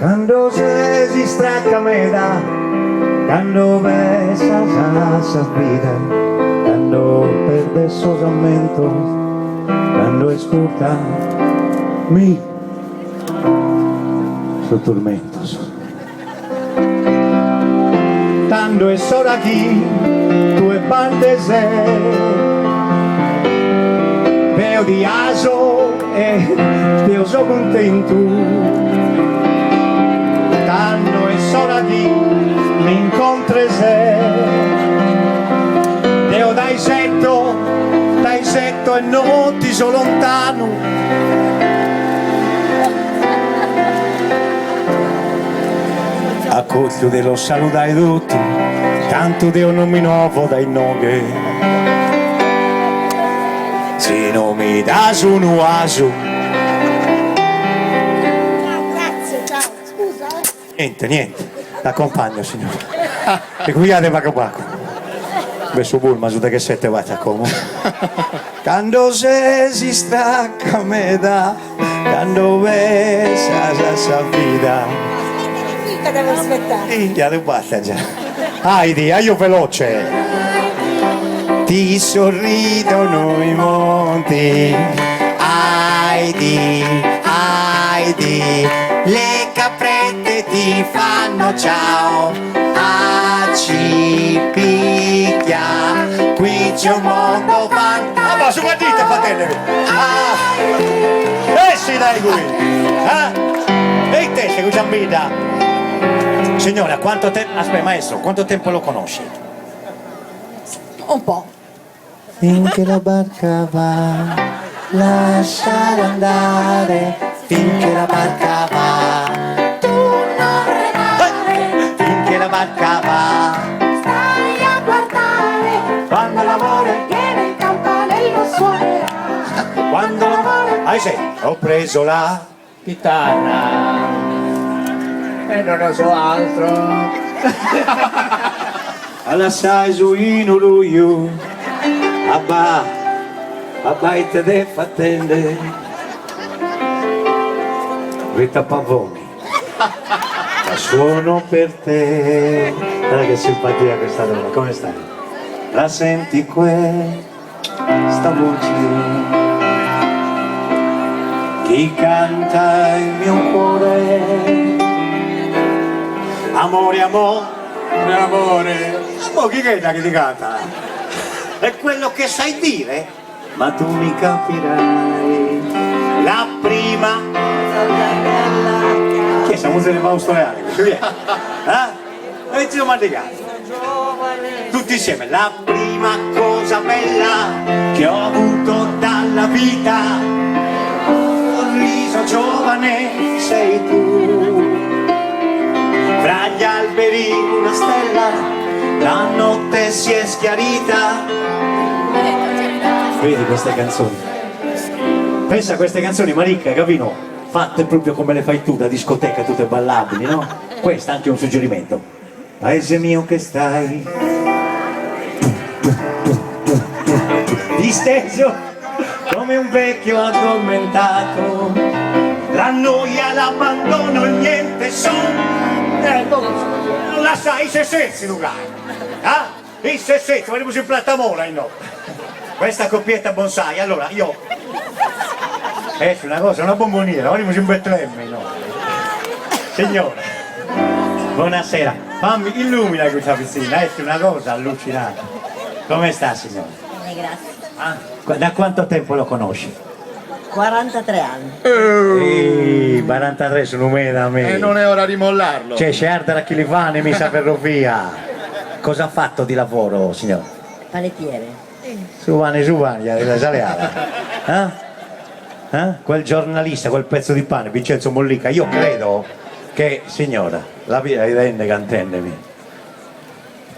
Quando se si stracca meda, quando besa esa vida, quando perde esos aumentos, quando escuta sus tormentos. Quando es hora aquí, tu es parte veo di aso e Dio so contento. Quando es hora aquí, mi incontre Deo dai setto e non ti so lontano. A costo dello saludai tutti, tanto Dio non mi novo dai noghe. Se non mi dà su un uaso. Grazie, ciao, scusa. Niente, l'accompagno signore. E qui de Baco. Verso Bulma, su da che sette vai a como. Quando se si stacca me da, quando besa esa vida. Mica devo aspettare. India, tu basta già. Heidi, io veloce. Ti sorridono i monti. Heidi, le caprette ti fanno ciao. Ci picchia, qui c'è un mondo fantastico. Ah, ma su qua dite, fratello. Esci dai qui. E te sei giambita. Signora, quanto tempo... Aspetta, maestro, quanto tempo lo conosci? Un po'. Finché la barca va, lasciare andare. Finché la barca va, tu non remare. Finché la barca va, Stai a guardare. quando l'amore, Viene il campanello suonerà. quando l'amore... Ah, sì, ho preso la chitarra e non ne so altro. Alla sai su in luglio, abba e te de fattende. Rita Pavoni, la suono per te. Guarda che simpatia questa donna, come stai? La senti questa voce? Chi canta il mio cuore? Amore, amore, chi creda che ti canta? È quello che sai dire? Ma tu mi capirai. La prima. Chi è sta musica di Fausto Reale? E zio Mandicato. Tutti insieme. La prima cosa bella che ho avuto dalla vita, sorriso giovane sei tu. Fra gli alberi una stella, la notte si è schiarita. Vedi queste canzoni? Pensa a queste canzoni, Maricca, Gavino, fatte proprio come le fai tu, da discoteca, tutte ballabili, no? Questo è anche un suggerimento. Paese mio che stai disteso come un vecchio addormentato, la noia, l'abbandono, il niente son. Non la sai, i sessenzi, Luca. I sessenzi, vediamo in Plattamola, no? Questa coppietta bonsai, allora io... una cosa, una bomboniera, vediamo in Betlemme, no? Signora, buonasera. Fammi, illumina questa piscina, una cosa allucinante. Come sta, signora? Grazie. Da quanto tempo lo conosci? 43 anni. 43 sono me da me. E non è ora di mollarlo. C'è Sciarda la Chilivani, mi sa ferrovia. Cosa ha fatto di lavoro, signor? Panettiere. Suvani, la saleala. Quel giornalista, quel pezzo di pane, Vincenzo Mollica, io credo che, signora, la via rende cantendemi.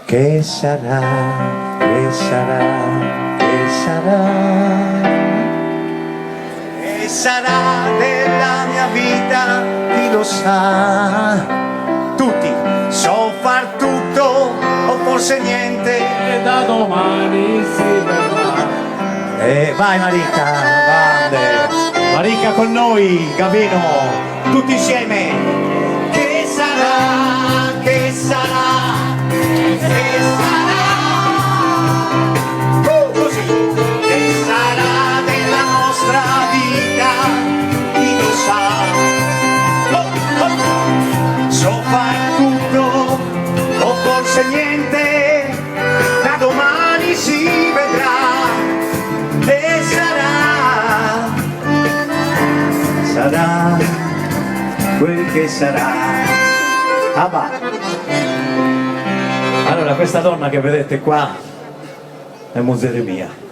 Che sarà, che sarà, che sarà? Che sarà della mia vita, chi lo sa? Tutti, so far tutto o forse niente. E da domani si vedrà. Vai Marica, grande. Marica con noi, Gavino, tutti insieme. Che quel che sarà. Ah va. Allora questa donna che vedete qua è Muzere mia.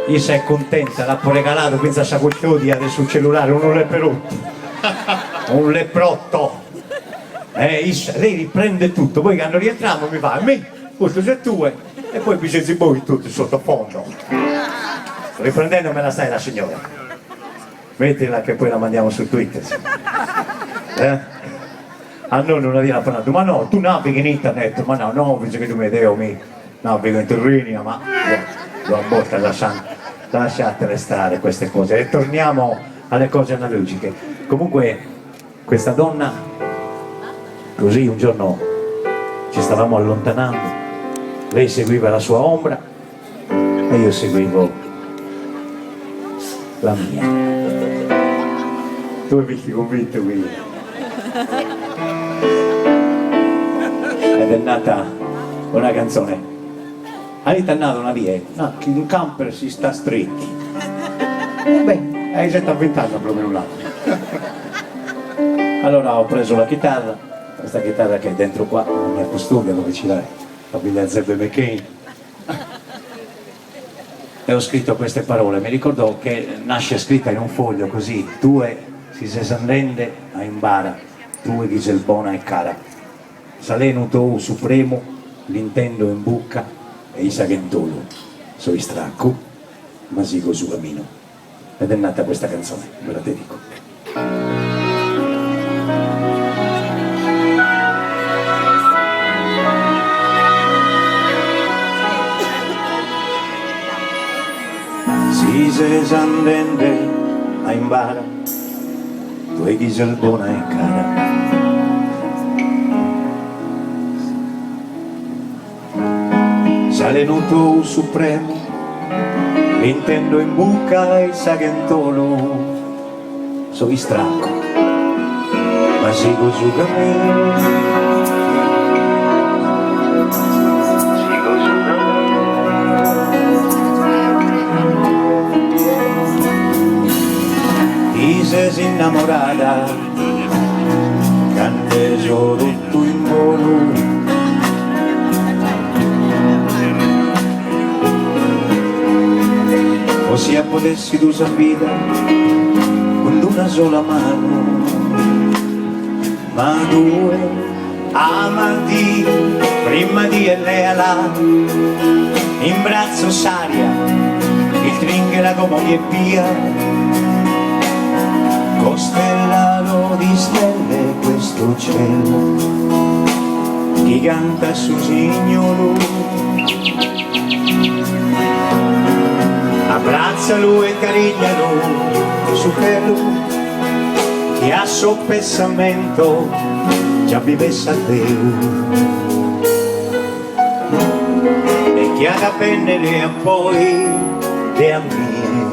Io sei contenta, l'ha regalato, pensa a custodia sul cellulare, un leperotto. Un leprotto. Lei riprende tutto, poi quando rientriamo mi fa, a me, questo c'è tuo, e poi mi siete voi tutti sottofondo. Riprendendo me la stai la signora. Mettila che poi la mandiamo su Twitter. A noi non la parlato, ma no, tu navighi in internet, ma no, penso che tu mi deo, mi navigo in Tirrenia, ma lo aborta, lasciatele stare queste cose e torniamo alle cose analogiche. Comunque questa donna, così un giorno ci stavamo allontanando, lei seguiva la sua ombra e io seguivo la mia. Tu mi sei convinto qui. Ed è nata una canzone. È nata una via, no, che in camper si sta stretti. Beh, hai già 20 anni proprio un lato. Allora ho preso la chitarra, questa chitarra che è dentro qua, nella mia custodia dove ci l'hai, famiglia Zebbe McCain. E ho scritto queste parole, mi ricordo che nasce scritta in un foglio così, tue si sesandende a imbara, tue Ghiselbona e cara. Saleno tu supremo, l'intendo in bucca e i sagentolo, so istracco, ma sigo su cammino. Ed è nata questa canzone, ve la dedico. Si sesandende a imbara, tue Ghiselbona e cara. Salenuto supremo, l'intendo in buca e sagentolo, so istracco, ma sigo su cammino. Sigo su cammino. Ti sei innamorata, canteso tutto in volo. Ossia potessi tu vita con una sola mano, ma due amanti prima di Eleala, in braccio saria, il tringhera come e via, costellato di stelle questo cielo, chi canta su signolo. Abbraccialo e cariglialo su pelo, che a soppessamento già vivesse a Deo. E chi ha da pennere a poi e a me,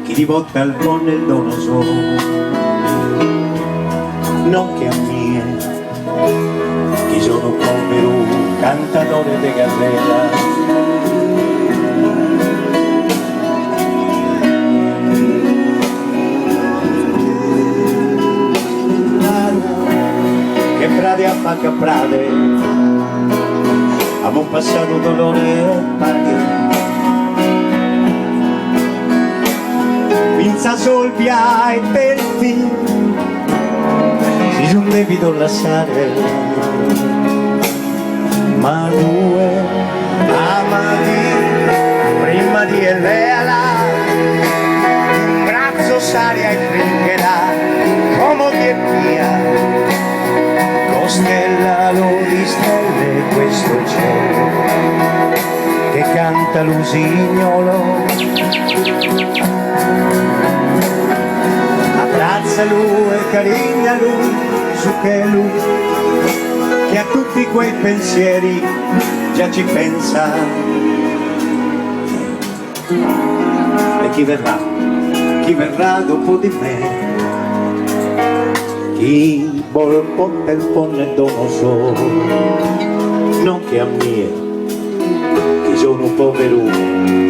chi ti botta il buon e il dono solo, non che a me, chi sono povero cantatore de carrera. Che frate a facca frate, abbiamo passato dolore e paghe, pinza solvia e pelti, si son debito lasciare, ma due amati prima di Eleala, un braccio saria e fringherà, come che via. Costellalo di stelle questo cielo, che canta l'usignolo. Abbraccialo e cariglialo su che lui, che a tutti quei pensieri già ci pensa. E chi verrà dopo di me? Chi vuol portare il ponne dono solo, non che a me, che sono un povero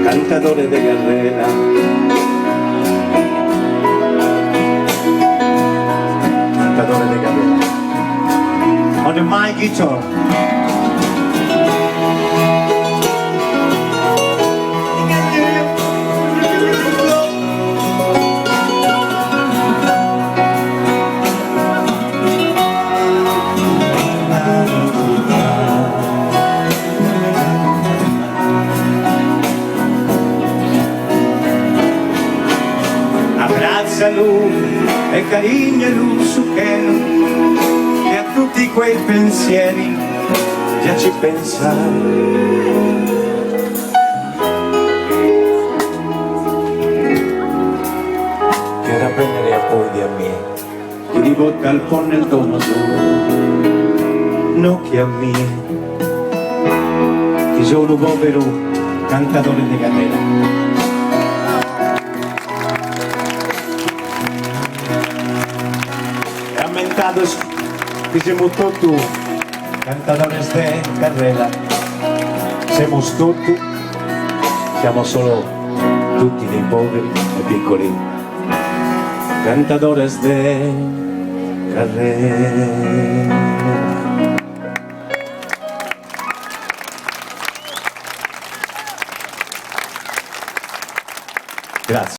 cantatore de carrera. cantadores de carrera. On the my guitar. Abbraccialo e carignalo su che e a tutti quei pensieri già ci pensare. Che era prendere a poi di a me che di vodka al po' nel tono solo no che a me che sono povero cantatore di carrera. Rammentados que somos todos cantadores de carrera, somos tutti, siamo solo tutti dei poveri e piccoli cantadores de carrera.